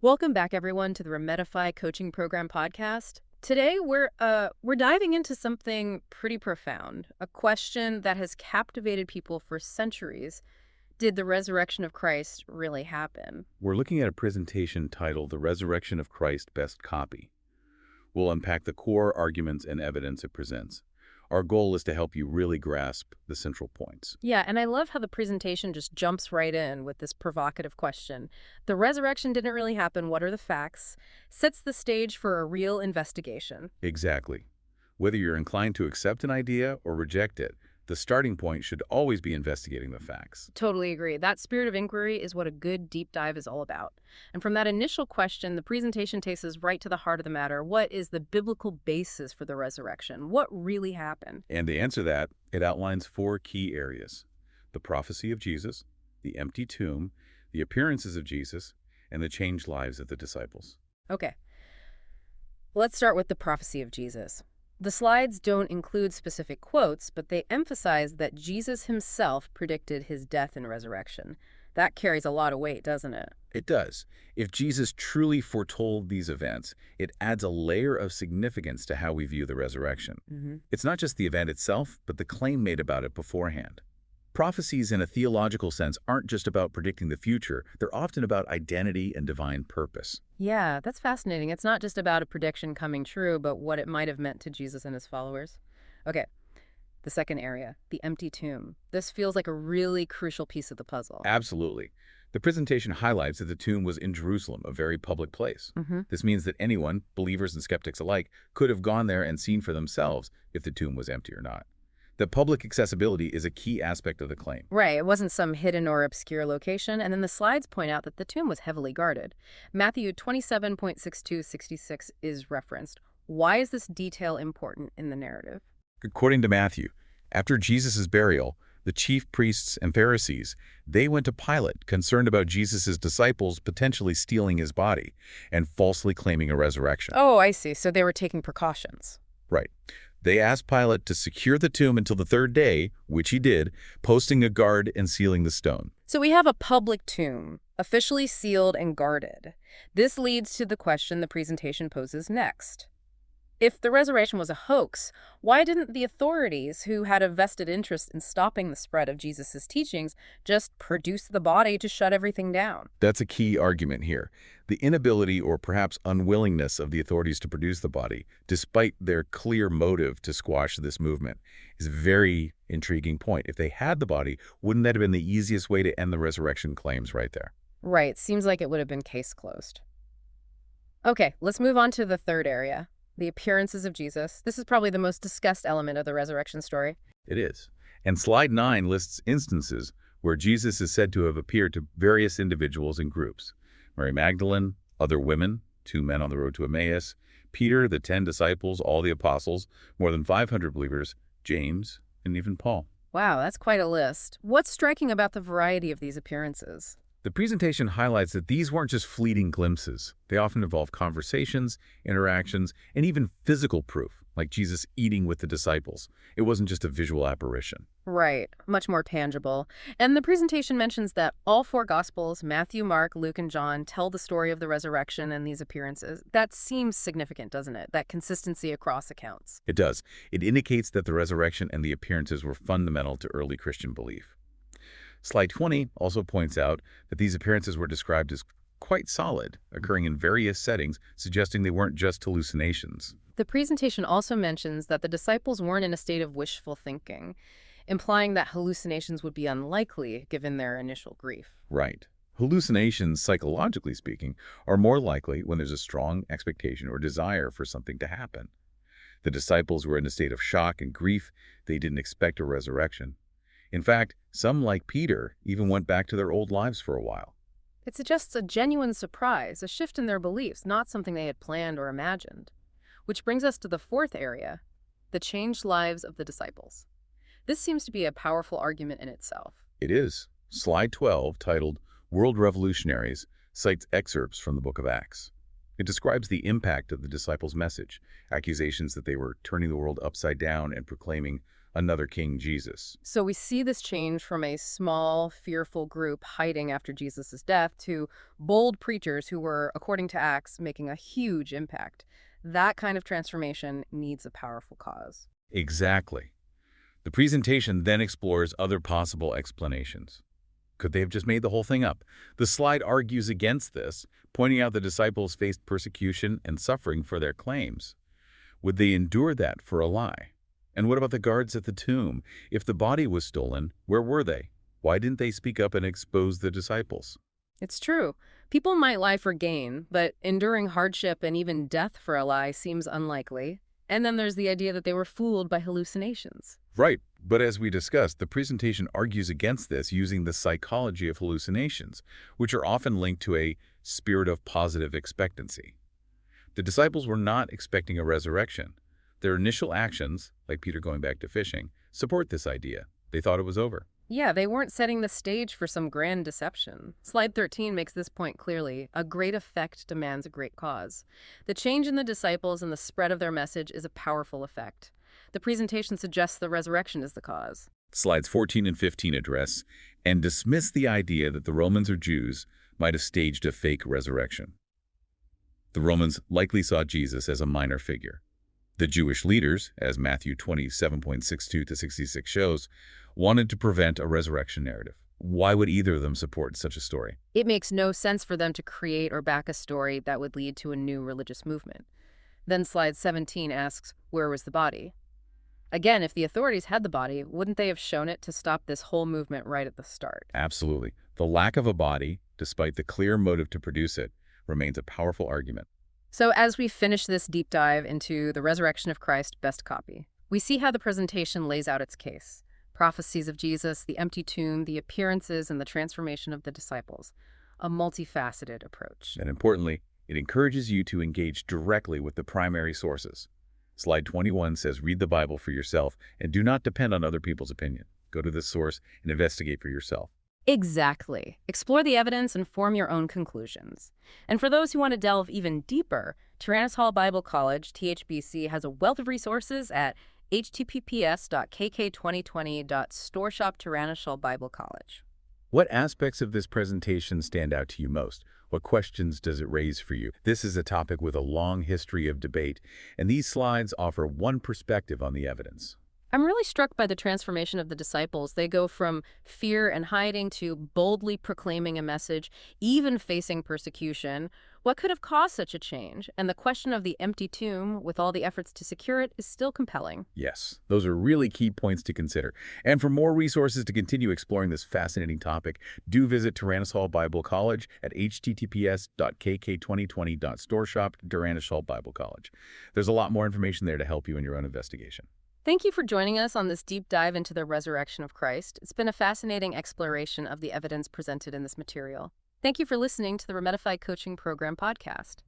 Welcome back, everyone, to the Remedify Coaching Program podcast. Today, we're diving into something pretty profound, a question that has captivated people for centuries. Did the resurrection of Christ really happen? We're looking at a presentation titled The Resurrection of Christ Best Copy. We'll unpack the core arguments and evidence it presents. Our goal is to help you really grasp the central points. Yeah, and I love how the presentation just jumps right in with this provocative question. The resurrection didn't really happen. What are the facts? Sets the stage for a real investigation. Exactly. Whether you're inclined to accept an idea or reject it, the starting point should always be investigating the facts. Totally agree. That spirit of inquiry is what a good deep dive is all about. And from that initial question, the presentation takes us right to the heart of the matter. What is the biblical basis for the resurrection? What really happened? And to answer that, it outlines four key areas: the prophecy of Jesus, the empty tomb, the appearances of Jesus, and the changed lives of the disciples. Okay, let's start with the prophecy of Jesus. The slides don't include specific quotes, but they emphasize that Jesus himself predicted his death and resurrection. That carries a lot of weight, doesn't it? It does. If Jesus truly foretold these events, it adds a layer of significance to how we view the resurrection. It's not just the event itself, but the claim made about it beforehand. Prophecies in a theological sense aren't just about predicting the future, they're often about identity and divine purpose. Yeah, that's fascinating. It's not just about a prediction coming true, but what it might have meant to Jesus and his followers. Okay, the second area, the empty tomb. This feels like a really crucial piece of the puzzle. Absolutely. The presentation highlights that the tomb was in Jerusalem, a very public place. hmm This means that anyone, believers and skeptics alike, could have gone there and seen for themselves if the tomb was empty or not. The public accessibility is a key aspect of the claim. Right, it wasn't some hidden or obscure location, and then the slides point out that the tomb was heavily guarded. Matthew 27.6266 is referenced. Why is this detail important in the narrative? According to Matthew, after Jesus' burial, the chief priests and Pharisees, they went to Pilate, concerned about Jesus' disciples potentially stealing his body and falsely claiming a resurrection. Oh, I see. So they were taking precautions. Right. They asked Pilate to secure the tomb until the third day, which he did, posting a guard and sealing the stone. So we have a public tomb, officially sealed and guarded. This leads to the question the presentation poses next. If the resurrection was a hoax, why didn't the authorities, who had a vested interest in stopping the spread of Jesus' teachings, just produce the body to shut everything down? That's a key argument here. The inability or perhaps unwillingness of the authorities to produce the body, despite their clear motive to squash this movement, is a very intriguing point. If they had the body, wouldn't that have been the easiest way to end the resurrection claims right there? Right, seems like it would have been case closed. Okay, let's move on to the third area, the appearances of Jesus. This is probably the most discussed element of the resurrection story. It is. And slide 9 lists instances where Jesus is said to have appeared to various individuals and groups: Mary Magdalene, other women, 2 men on the road to Emmaus, Peter, the 10 disciples, all the apostles, more than 500 believers, James, and even Paul. Wow, that's quite a list. What's striking about the variety of these appearances? The presentation highlights that these weren't just fleeting glimpses. They often involve conversations, interactions, and even physical proof, like Jesus eating with the disciples. It wasn't just a visual apparition. Right, much more tangible. And the presentation mentions that all four Gospels, Matthew, Mark, Luke, and John, tell the story of the resurrection and these appearances. That seems significant, doesn't it? That consistency across accounts. It does. It indicates that the resurrection and the appearances were fundamental to early Christian belief. Slide 20 also points out that these appearances were described as quite solid, occurring in various settings, suggesting they weren't just hallucinations. The presentation also mentions that the disciples weren't in a state of wishful thinking, implying that hallucinations would be unlikely given their initial grief. Right. Hallucinations, psychologically speaking, are more likely when there's a strong expectation or desire for something to happen. The disciples were in a state of shock and grief. They didn't expect a resurrection. In fact, some, like Peter, even went back to their old lives for a while. It suggests a genuine surprise, a shift in their beliefs, not something they had planned or imagined. Which brings us to the fourth area, the changed lives of the disciples. This seems to be a powerful argument in itself. It is. Slide 12, titled World Revolutionaries, cites excerpts from the book of Acts. It describes the impact of the disciples' message, accusations that they were turning the world upside down and proclaiming another King Jesus. So we see this change from a small, fearful group hiding after Jesus' death to bold preachers who were, according to Acts, making a huge impact. That kind of transformation needs a powerful cause. Exactly. The presentation then explores other possible explanations. Could they have just made the whole thing up? The slide argues against this, pointing out the disciples faced persecution and suffering for their claims. Would they endure that for a lie? And what about the guards at the tomb? If the body was stolen, where were they? Why didn't they speak up and expose the disciples? It's true. People might lie for gain, but enduring hardship and even death for a lie seems unlikely. And then there's the idea that they were fooled by hallucinations. Right, but as we discussed, the presentation argues against this using the psychology of hallucinations, which are often linked to a spirit of positive expectancy. The disciples were not expecting a resurrection. Their initial actions, like Peter going back to fishing, support this idea. They thought it was over. Yeah, they weren't setting the stage for some grand deception. Slide 13 makes this point clearly. A great effect demands a great cause. The change in the disciples and the spread of their message is a powerful effect. The presentation suggests the resurrection is the cause. Slides 14 and 15 address and dismiss the idea that the Romans or Jews might have staged a fake resurrection. The Romans likely saw Jesus as a minor figure. The Jewish leaders, as Matthew 27.62-66 shows, wanted to prevent a resurrection narrative. Why would either of them support such a story? It makes no sense for them to create or back a story that would lead to a new religious movement. Then slide 17 asks, where was the body? Again, if the authorities had the body, wouldn't they have shown it to stop this whole movement right at the start? Absolutely. The lack of a body, despite the clear motive to produce it, remains a powerful argument. So as we finish this deep dive into the resurrection of Christ, best copy, we see how the presentation lays out its case. Prophecies of Jesus, the empty tomb, the appearances, and the transformation of the disciples. A multifaceted approach. And importantly, it encourages you to engage directly with the primary sources. Slide 21 says read the Bible for yourself and do not depend on other people's opinion. Go to this source and investigate for yourself. Exactly. Explore the evidence and form your own conclusions. And for those who want to delve even deeper, Tyrannus Hall Bible College, THBC, has a wealth of resources at https://kk2020.storeshop/Tyrannus Hall Bible College. What aspects of this presentation stand out to you most? What questions does it raise for you? This is a topic with a long history of debate, and these slides offer one perspective on the evidence. I'm really struck by the transformation of the disciples. They go from fear and hiding to boldly proclaiming a message, even facing persecution. What could have caused such a change? And the question of the empty tomb, with all the efforts to secure it, is still compelling. Yes, those are really key points to consider. And for more resources to continue exploring this fascinating topic, do visit Tyrannus Hall Bible College at https://kk2020.storeshop/Tyrannus Hall Bible College. There's a lot more information there to help you in your own investigation. Thank you for joining us on this deep dive into the resurrection of Christ. It's been a fascinating exploration of the evidence presented in this material. Thank you for listening to the Remedify Coaching Program podcast.